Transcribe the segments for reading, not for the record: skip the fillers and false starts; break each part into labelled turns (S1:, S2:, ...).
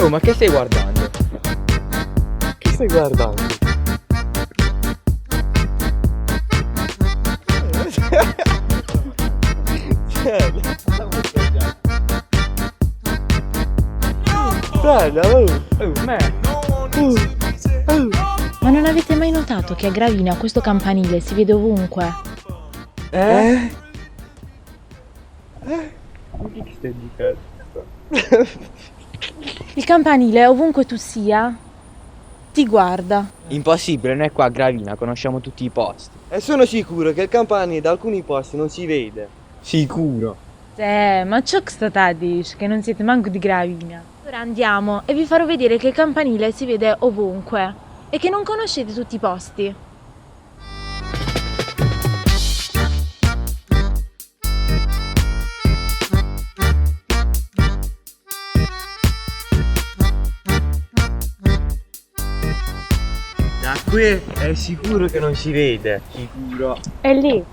S1: Oh, ma che stai guardando?
S2: Che stai guardando? Bella,
S3: Ma non avete mai notato che a Gravina questo campanile si vede ovunque?
S2: Che stai dicendo?
S3: Il campanile, ovunque tu sia, ti guarda.
S1: Impossibile, noi qua a Gravina conosciamo tutti i posti.
S2: E sono sicuro che il campanile da alcuni posti non si vede.
S1: Sicuro.
S3: Ma ciò che sta a dire che non siete manco di Gravina. Ora andiamo e vi farò vedere che il campanile si vede ovunque e che non conoscete tutti i posti.
S2: Da qui è sicuro che non si vede.
S1: Sicuro.
S3: È lì.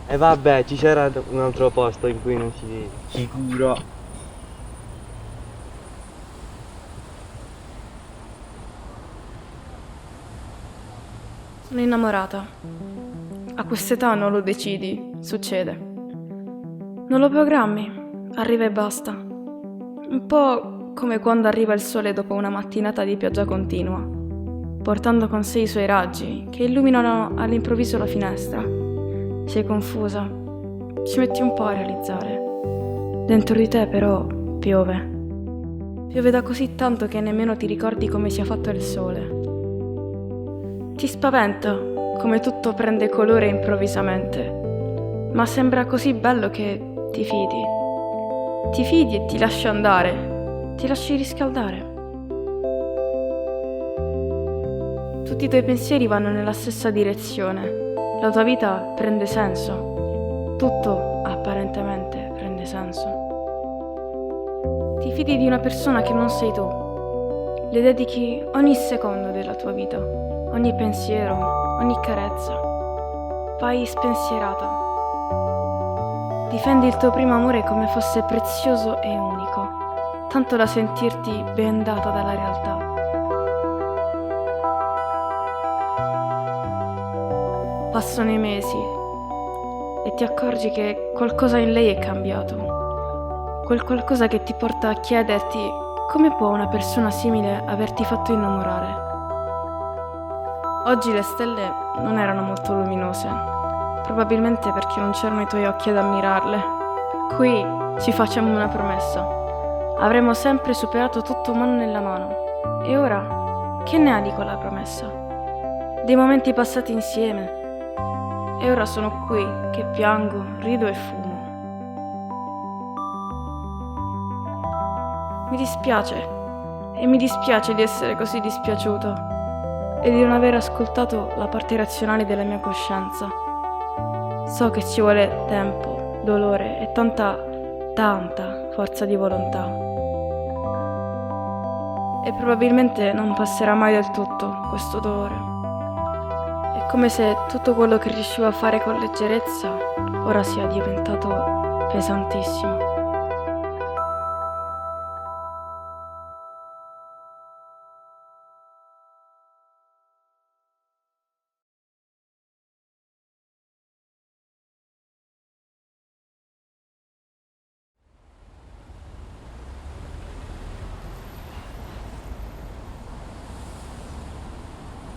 S2: E vabbè, ci c'era un altro posto in cui non si vede.
S1: Sicuro.
S4: Sono innamorata. A quest'età non lo decidi, succede. Non lo programmi, arriva e basta. Un po' come quando arriva il sole dopo una mattinata di pioggia continua, portando con sé i suoi raggi che illuminano all'improvviso la finestra. Sei confusa, ci metti un po' a realizzare. Dentro di te però piove. Piove da così tanto che nemmeno ti ricordi come sia fatto il sole. Ti spaventa come tutto prende colore improvvisamente, ma sembra così bello che ti fidi. Ti fidi e ti lasci andare, ti lasci riscaldare. Tutti i tuoi pensieri vanno nella stessa direzione, la tua vita prende senso, tutto apparentemente prende senso. Ti fidi di una persona che non sei tu, le dedichi ogni secondo della tua vita, ogni pensiero, ogni carezza. Vai spensierata. Difendi il tuo primo amore come fosse prezioso e unico, tanto da sentirti bendata dalla realtà. Passano i mesi e ti accorgi che qualcosa in lei è cambiato. Quel qualcosa che ti porta a chiederti come può una persona simile averti fatto innamorare. Oggi le stelle non erano molto luminose, probabilmente perché non c'erano i tuoi occhi ad ammirarle. Qui ci facciamo una promessa. Avremo sempre superato tutto mano nella mano. E ora, che ne ha di quella promessa? Dei momenti passati insieme. E ora sono qui che piango, rido e fumo. Mi dispiace, e mi dispiace di essere così dispiaciuto e di non aver ascoltato la parte razionale della mia coscienza. So che ci vuole tempo, dolore e tanta forza di volontà. E probabilmente non passerà mai del tutto questo dolore. È come se tutto quello che riuscivo a fare con leggerezza ora sia diventato pesantissimo.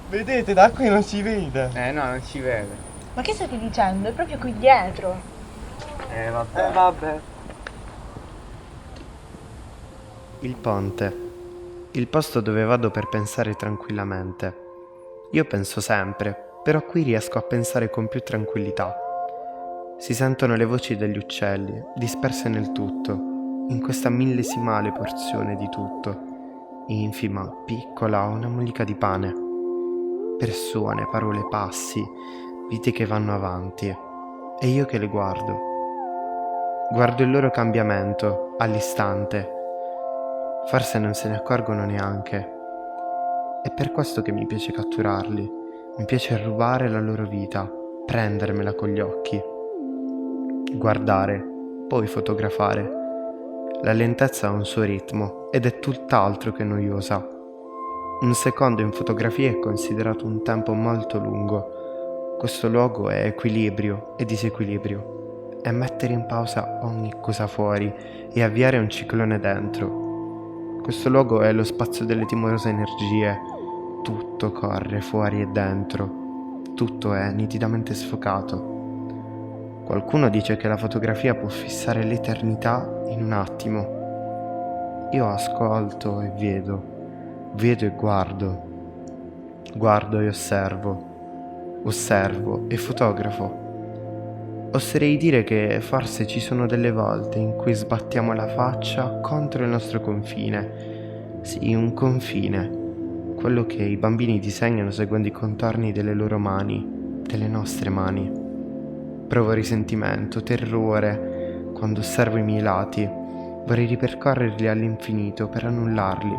S2: Vedete, da qui non si vede.
S1: No, non si vede.
S3: Ma che state dicendo? È proprio qui dietro.
S2: Vabbè.
S5: Il ponte. Il posto dove vado per pensare tranquillamente. Io penso sempre, però qui riesco a pensare con più tranquillità. Si sentono le voci degli uccelli, disperse nel tutto, in questa millesimale porzione di tutto. infima, piccola, una mollica di pane. Persone, parole, passi, vite che vanno avanti. E io che le guardo. Guardo il loro cambiamento, all'istante. Forse non se ne accorgono neanche. È per questo che mi piace catturarli. Mi piace rubare la loro vita, prendermela con gli occhi. Guardare, poi fotografare. La lentezza ha un suo ritmo ed è tutt'altro che noiosa. Un secondo in fotografia è considerato un tempo molto lungo. Questo luogo è equilibrio e disequilibrio. È mettere in pausa ogni cosa fuori e avviare un ciclone dentro. Questo luogo è lo spazio delle timorose energie. Tutto corre fuori e dentro. Tutto è nitidamente sfocato. Qualcuno dice che la fotografia può fissare l'eternità in un attimo. Io ascolto e vedo e guardo e osservo e fotografo. Oserei dire che forse ci sono delle volte in cui sbattiamo la faccia contro il nostro confine. Sì, un confine, quello che i bambini disegnano seguendo i contorni delle loro mani, delle nostre mani. Provo risentimento, terrore quando osservo i miei lati. Vorrei ripercorrerli all'infinito per annullarli,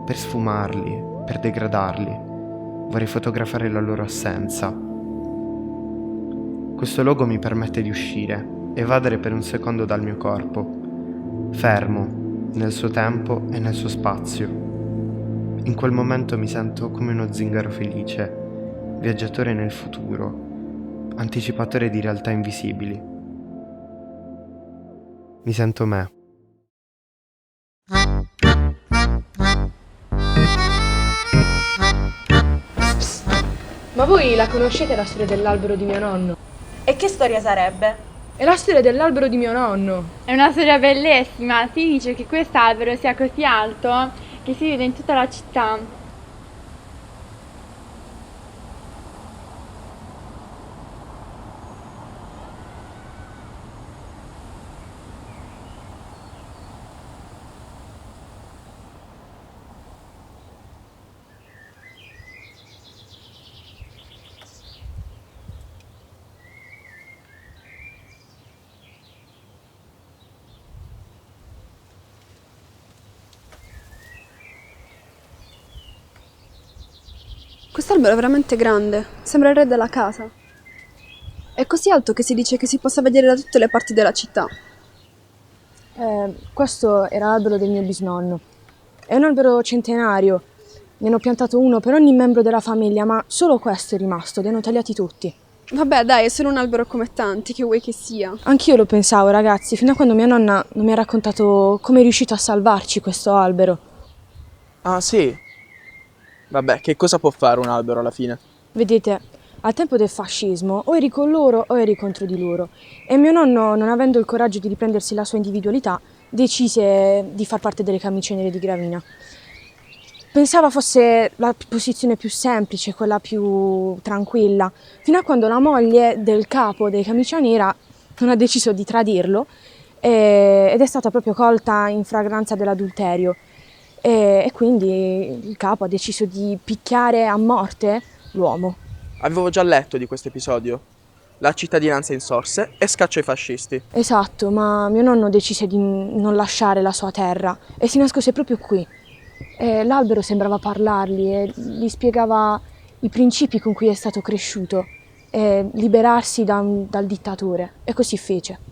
S5: per sfumarli, per degradarli. Vorrei fotografare la loro assenza. Questo luogo mi permette di uscire, evadere per un secondo dal mio corpo, fermo, nel suo tempo e nel suo spazio. In quel momento mi sento come uno zingaro felice, viaggiatore nel futuro, anticipatore di realtà invisibili. Mi sento me.
S6: Ma voi la conoscete la storia dell'albero di mio nonno?
S3: E che storia sarebbe?
S6: È la storia dell'albero di mio nonno.
S7: È una storia bellissima, si dice che quest'albero sia così alto che si vede in tutta la città.
S8: Quest'albero è veramente grande, sembra il re della casa. È così alto che si dice che si possa vedere da tutte le parti della città.
S6: Questo era l'albero del mio bisnonno. È un albero centenario. Ne hanno piantato uno per ogni membro della famiglia, ma solo questo è rimasto, li hanno tagliati tutti.
S8: Vabbè, dai, è solo un albero come tanti, che vuoi che sia?
S6: Anch'io lo pensavo, ragazzi, fino a quando mia nonna non mi ha raccontato come è riuscito a salvarci questo albero.
S9: Ah, sì? Vabbè, che cosa può fare un albero alla fine?
S6: Vedete, al tempo del fascismo o eri con loro o eri contro di loro. E mio nonno, non avendo il coraggio di riprendersi la sua individualità, decise di far parte delle Camicie Nere di Gravina. Pensava fosse la posizione più semplice, quella più tranquilla, fino a quando la moglie del capo dei Camicia Nera non ha deciso di tradirlo ed è stata proprio colta in flagranza dell'adulterio. E quindi il capo ha deciso di picchiare a morte l'uomo.
S9: Avevo già letto di questo episodio. La cittadinanza insorse e scacciò i fascisti.
S6: Esatto, ma mio nonno decise di non lasciare la sua terra e si nascose proprio qui. E l'albero sembrava parlargli e gli spiegava i principi con cui è stato cresciuto e liberarsi dal dittatore. E così fece.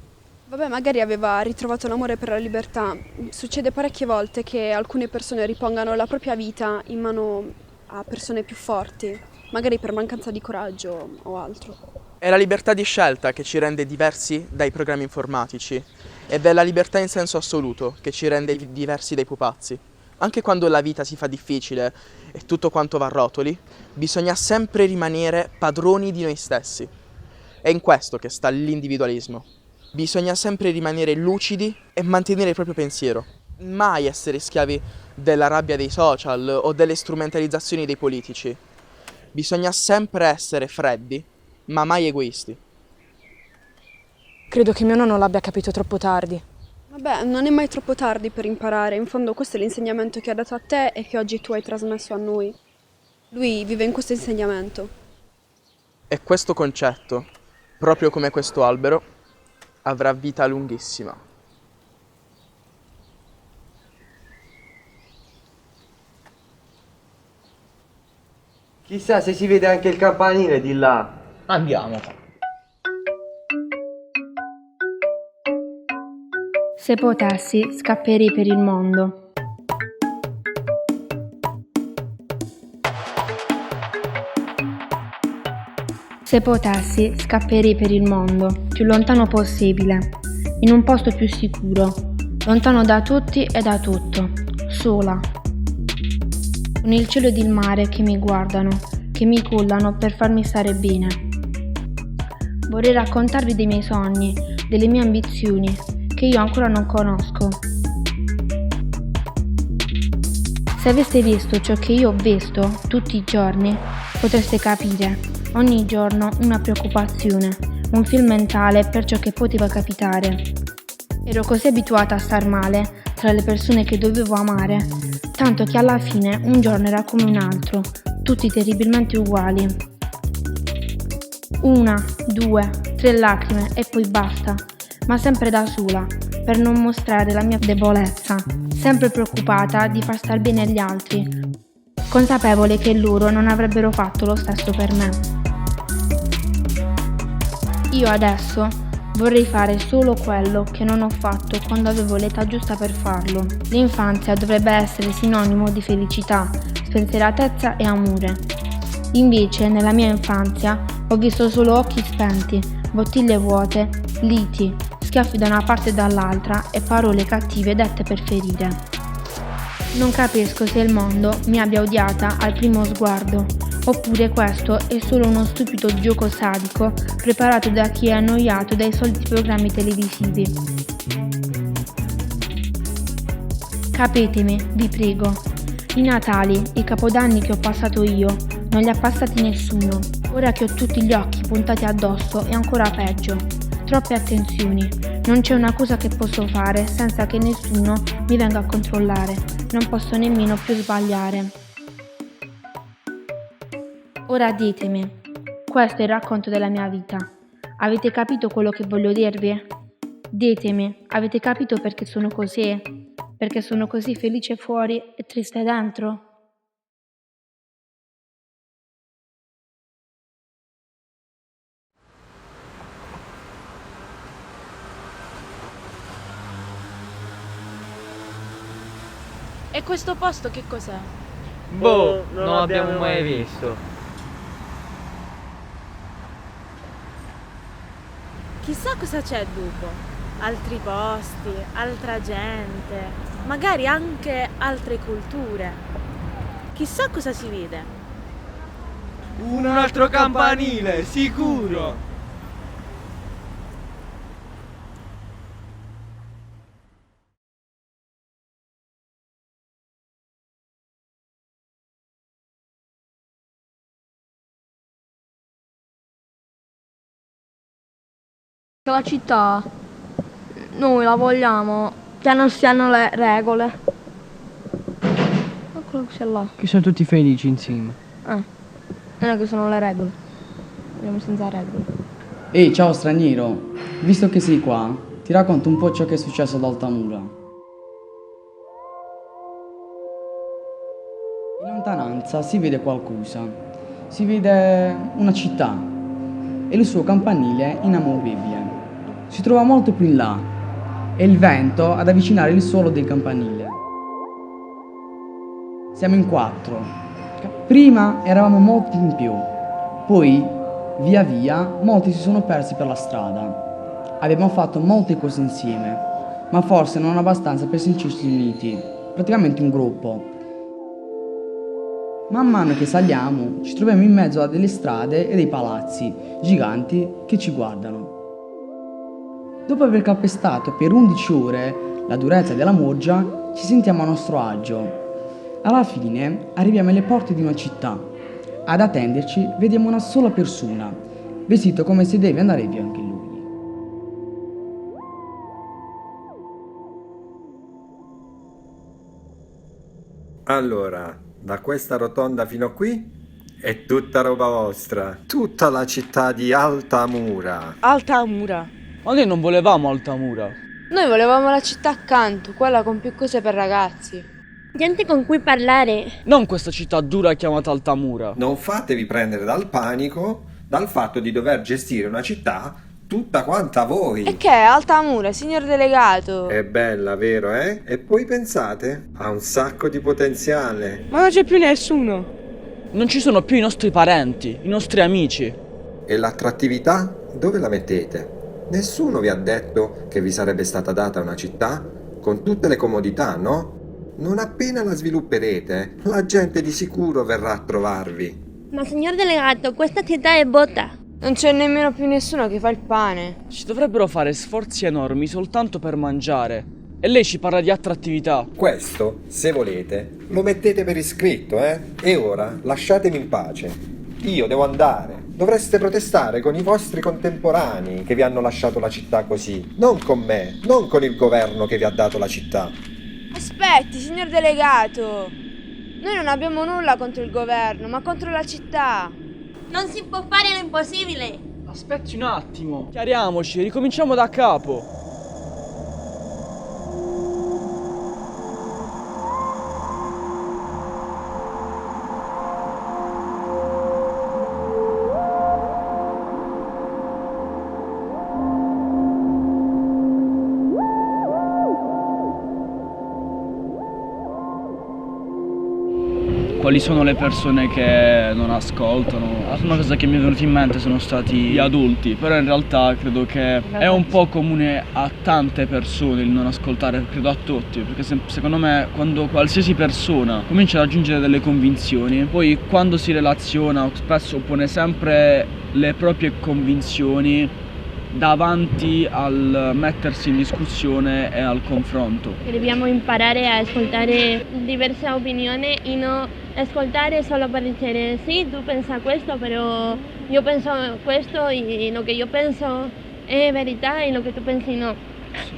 S8: Vabbè, magari aveva ritrovato l'amore per la libertà. Succede parecchie volte che alcune persone ripongano la propria vita in mano a persone più forti, magari per mancanza di coraggio o altro.
S9: È la libertà di scelta che ci rende diversi dai programmi informatici ed è la libertà in senso assoluto che ci rende diversi dai pupazzi. Anche quando la vita si fa difficile e tutto quanto va a rotoli, bisogna sempre rimanere padroni di noi stessi. È in questo che sta l'individualismo. Bisogna sempre rimanere lucidi e mantenere il proprio pensiero. Mai essere schiavi della rabbia dei social o delle strumentalizzazioni dei politici. Bisogna sempre essere freddi, ma mai egoisti.
S6: Credo che mio nonno l'abbia capito troppo tardi.
S8: Vabbè, non è mai troppo tardi per imparare, in fondo questo è l'insegnamento che ha dato a te e che oggi tu hai trasmesso a noi. Lui vive in questo insegnamento.
S9: E questo concetto, proprio come questo albero, avrà vita lunghissima.
S2: Chissà se si vede anche il campanile di là.
S1: Andiamo.
S10: Se potessi, scapperei per il mondo. Se potessi, scapperei per il mondo, più lontano possibile, in un posto più sicuro, lontano da tutti e da tutto, sola. Con il cielo ed il mare che mi guardano, che mi cullano per farmi stare bene. Vorrei raccontarvi dei miei sogni, delle mie ambizioni, che io ancora non conosco. Se aveste visto ciò che io ho visto tutti i giorni, potreste capire, ogni giorno una preoccupazione, un film mentale per ciò che poteva capitare. Ero così abituata a star male tra le persone che dovevo amare, tanto che alla fine un giorno era come un altro, tutti terribilmente uguali. 1, 2, 3 lacrime e poi basta, ma sempre da sola, per non mostrare la mia debolezza, sempre preoccupata di far star bene gli altri, consapevole che loro non avrebbero fatto lo stesso per me. Io adesso vorrei fare solo quello che non ho fatto quando avevo l'età giusta per farlo. L'infanzia dovrebbe essere sinonimo di felicità, spensieratezza e amore. Invece, nella mia infanzia, ho visto solo occhi spenti, bottiglie vuote, liti, schiaffi da una parte e dall'altra e parole cattive dette per ferire. Non capisco se il mondo mi abbia odiata al primo sguardo, oppure questo è solo uno stupido gioco sadico preparato da chi è annoiato dai soliti programmi televisivi. Capitemi, vi prego. I Natali, i Capodanni che ho passato io, non li ha passati nessuno. Ora che ho tutti gli occhi puntati addosso è ancora peggio. Troppe attenzioni. Non c'è una cosa che posso fare senza che nessuno mi venga a controllare. Non posso nemmeno più sbagliare. Ora ditemi, questo è il racconto della mia vita. Avete capito quello che voglio dirvi? Ditemi, avete capito perché sono così? Perché sono così felice fuori e triste dentro?
S3: E questo posto che cos'è?
S2: Boh, non l'abbiamo mai visto.
S3: Chissà cosa c'è dopo. Altri posti, altra gente, magari anche altre culture. Chissà cosa si vede.
S1: Un altro campanile, sicuro!
S11: La città noi la vogliamo che non siano le regole. Eccolo che c'è là.
S12: Che sono tutti felici insieme.
S11: Non è che sono le regole. Andiamo senza regole.
S12: Ehi, ciao straniero, visto che sei qua, ti racconto un po' ciò che è successo ad Altamura. In lontananza si vede qualcosa, si vede una città e il suo campanile inamovibile. Si trova molto più in là e il vento ad avvicinare il suolo del campanile. Siamo in 4. Prima eravamo molti in più, poi via via molti si sono persi per la strada. Abbiamo fatto molte cose insieme, ma forse non abbastanza per sentirci uniti, praticamente un gruppo. Man mano che saliamo ci troviamo in mezzo a delle strade e dei palazzi giganti che ci guardano. Dopo aver calpestato per 11 ore la durezza della Moggia, ci sentiamo a nostro agio. Alla fine arriviamo alle porte di una città. Ad attenderci vediamo una sola persona, vestito come se deve andare via anche lui.
S13: Allora, da questa rotonda fino a qui è tutta roba vostra. Tutta la città di Altamura.
S1: Altamura? Ma noi non volevamo Altamura.
S14: Noi volevamo la città accanto, quella con più cose per ragazzi.
S11: Gente con cui parlare.
S1: Non questa città dura chiamata Altamura.
S13: Non fatevi prendere dal panico dal fatto di dover gestire una città tutta quanta voi.
S14: E che è Altamura, signor delegato?
S13: È bella, vero, eh? E poi pensate, ha un sacco di potenziale.
S1: Ma non c'è più nessuno. Non ci sono più i nostri parenti, i nostri amici.
S13: E l'attrattività dove la mettete? Nessuno vi ha detto che vi sarebbe stata data una città con tutte le comodità, no? Non appena la svilupperete, la gente di sicuro verrà a trovarvi.
S11: Ma signor delegato, questa città è vuota.
S14: Non c'è nemmeno più nessuno che fa il pane.
S1: Ci dovrebbero fare sforzi enormi soltanto per mangiare. E lei ci parla di attrattività.
S13: Questo, se volete, lo mettete per iscritto, eh? E ora lasciatemi in pace. Io devo andare. Dovreste protestare con i vostri contemporanei che vi hanno lasciato la città così. Non con me, non con il governo che vi ha dato la città.
S14: Aspetti, signor delegato. Noi non abbiamo nulla contro il governo, ma contro la città.
S11: Non si può fare l'impossibile.
S1: Aspetti un attimo. Chiariamoci, ricominciamo da capo. Quali sono le persone che non ascoltano? La prima cosa che mi è venuta in mente sono stati gli adulti, però in realtà credo che è un po' comune a tante persone il non ascoltare, credo a tutti, perché secondo me quando qualsiasi persona comincia ad raggiungere delle convinzioni, poi quando si relaziona spesso pone sempre le proprie convinzioni davanti al mettersi in discussione e al confronto.
S11: Dobbiamo imparare a ascoltare diverse opinioni e non ascoltare solo per dire sì, tu pensa questo, però io penso questo e lo che io penso è verità e lo che tu pensi no.
S1: Sì.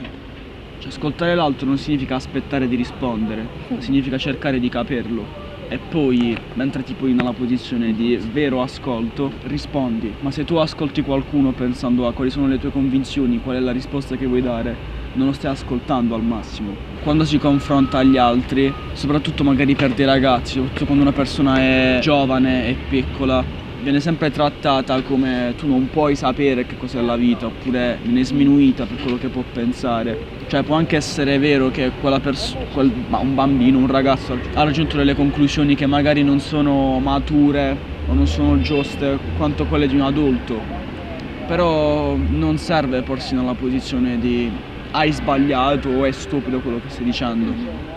S1: Cioè, ascoltare l'altro non significa aspettare di rispondere, significa cercare di capirlo. E poi, mentre ti poni nella posizione di vero ascolto, rispondi. Ma se tu ascolti qualcuno pensando a quali sono le tue convinzioni, qual è la risposta che vuoi dare, non lo stai ascoltando al massimo. Quando si confronta agli altri, soprattutto magari per dei ragazzi, soprattutto quando una persona è giovane e piccola, viene sempre trattata come tu non puoi sapere che cos'è la vita, oppure viene sminuita per quello che può pensare. Cioè può anche essere vero che un bambino, un ragazzo ha raggiunto delle conclusioni che magari non sono mature o non sono giuste quanto quelle di un adulto, però non serve porsi nella posizione di hai sbagliato o è stupido quello che stai dicendo.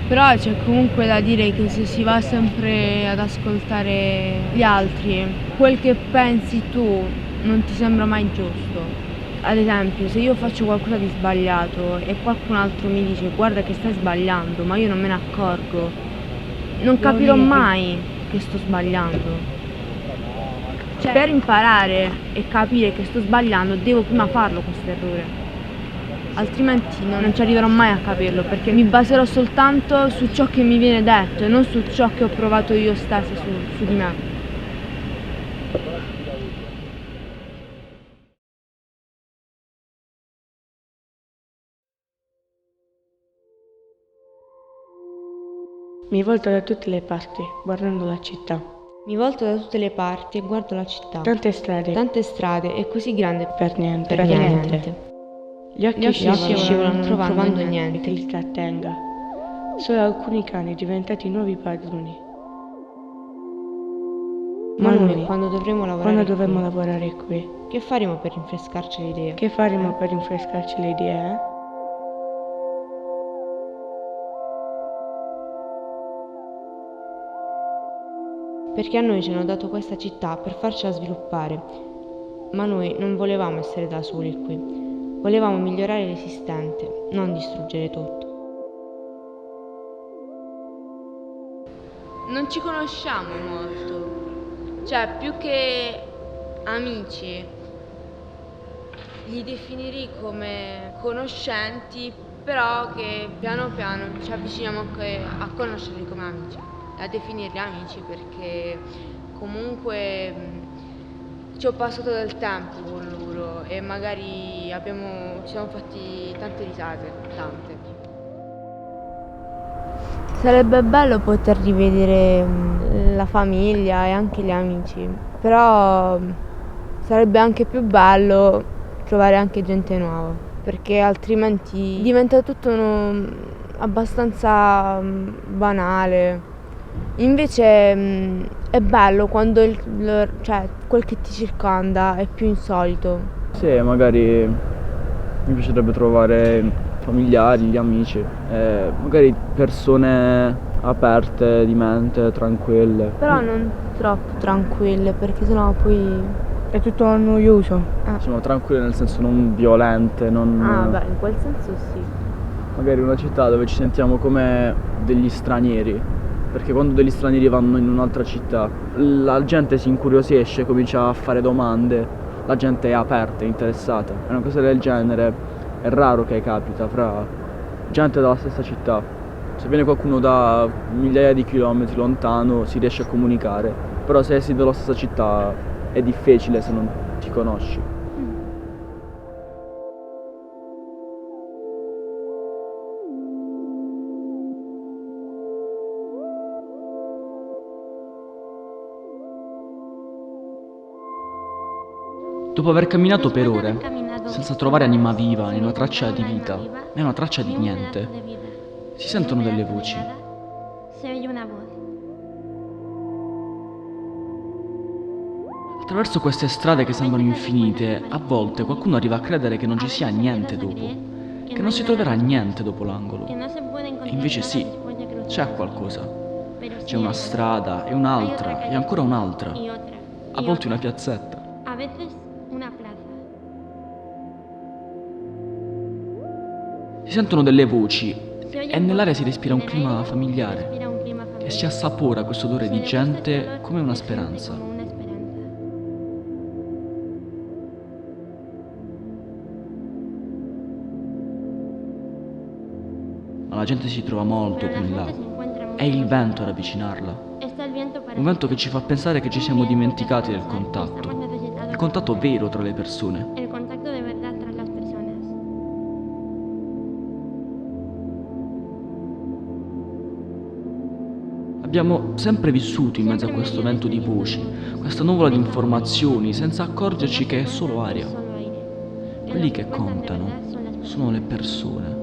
S14: Però c'è comunque da dire che se si va sempre ad ascoltare gli altri, quel che pensi tu non ti sembra mai giusto. Ad esempio, se io faccio qualcosa di sbagliato e qualcun altro mi dice guarda che stai sbagliando, ma io non me ne accorgo, non capirò mai che sto sbagliando. Cioè, per imparare e capire che sto sbagliando devo prima farlo questo errore. Altrimenti non ci arriverò mai a capirlo, perché mi baserò soltanto su ciò che mi viene detto e non su ciò che ho provato io stessa su di me.
S15: Mi volto da tutte le parti, guardando la città.
S14: Mi volto da tutte le parti e guardo la città.
S15: Tante strade e così grande per niente. Gli occhi scivolano trovando niente che li trattenga. Solo alcuni cani diventati nuovi padroni.
S14: Ma noi, quando dovremo
S15: lavorare qui,
S14: che faremo per rinfrescarci le idee? Perché a noi ci hanno dato questa città per farcela sviluppare, ma noi non volevamo essere da soli qui. Volevamo migliorare l'esistente, non distruggere tutto. Non ci conosciamo molto, cioè più che amici, li definirei come conoscenti, però che piano piano ci avviciniamo anche a conoscerli come amici, a definirli amici, perché comunque ci ho passato del tempo con loro e magari ci siamo fatti tante risate, tante. Sarebbe bello poter rivedere la famiglia e anche gli amici, però sarebbe anche più bello trovare anche gente nuova, perché altrimenti diventa tutto abbastanza banale. Invece è bello quando quel che ti circonda è più insolito.
S1: Sì, magari mi piacerebbe trovare familiari, gli amici, magari persone aperte di mente, tranquille.
S14: Però non troppo tranquille, perché sennò poi è tutto noioso.
S1: Insomma, tranquille nel senso non violente, non...
S14: Beh, in quel senso sì.
S1: Magari una città dove ci sentiamo come degli stranieri, perché quando degli stranieri vanno in un'altra città, la gente si incuriosisce, comincia a fare domande, la gente è aperta, è interessata. È una cosa del genere. È raro che capita fra gente dalla stessa città. Se viene qualcuno da migliaia di chilometri lontano si riesce a comunicare, però se sei della stessa città è difficile se non ti conosci. Dopo aver camminato per ore, senza trovare anima viva, né una traccia di vita, né una traccia di niente, si sentono delle voci. Attraverso queste strade che sembrano infinite, a volte qualcuno arriva a credere che non ci sia niente dopo, che non si troverà niente dopo l'angolo. E invece sì, c'è qualcosa. C'è una strada, e un'altra, e ancora un'altra. A volte una piazzetta. Si sentono delle voci e nell'aria si respira un clima familiare e si assapora questo odore di gente come una speranza. Ma la gente si trova molto più in là. È il vento ad avvicinarla. Un vento che ci fa pensare che ci siamo dimenticati del contatto. Il contatto vero tra le persone. Abbiamo sempre vissuto in mezzo a questo vento di voci, questa nuvola di informazioni, senza accorgerci che è solo aria. Quelli che contano sono le persone.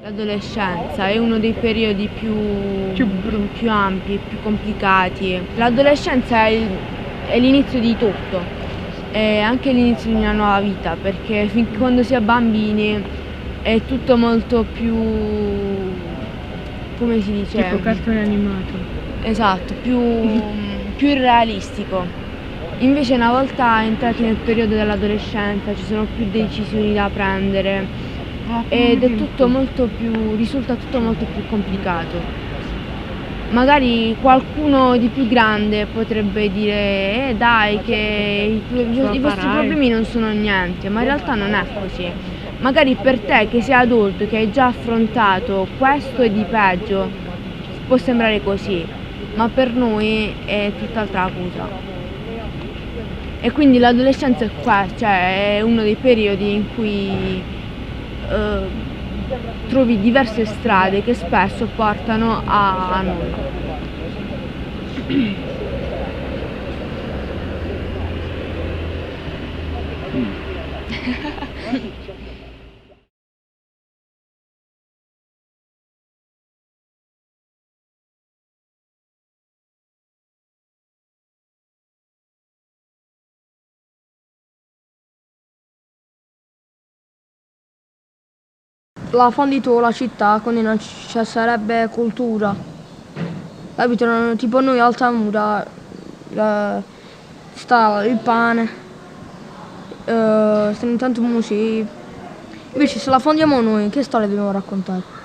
S14: L'adolescenza è uno dei periodi più ampi, più complicati. L'adolescenza è l'inizio di tutto, è anche l'inizio di una nuova vita, perché finché quando si è bambini è tutto molto più, come si dice?
S15: Tipo cartone animato.
S14: Esatto, più irrealistico. Invece una volta entrati nel periodo dell'adolescenza ci sono più decisioni da prendere. Ed è tutto risulta tutto molto più complicato. Magari qualcuno di più grande potrebbe dire dai che i vostri problemi non sono niente, ma in realtà non è così. Magari per te che sei adulto, che hai già affrontato questo e di peggio, può sembrare così, ma per noi è tutt'altra cosa. E quindi l'adolescenza è qua, cioè è uno dei periodi in cui trovi diverse strade che spesso portano a noi.
S15: La fondito la città, quindi non ci sarebbe cultura. Capito? Tipo noi Altamura sta il pane
S14: stanno intanto musei. Invece se la fondiamo noi, che storia dobbiamo raccontare?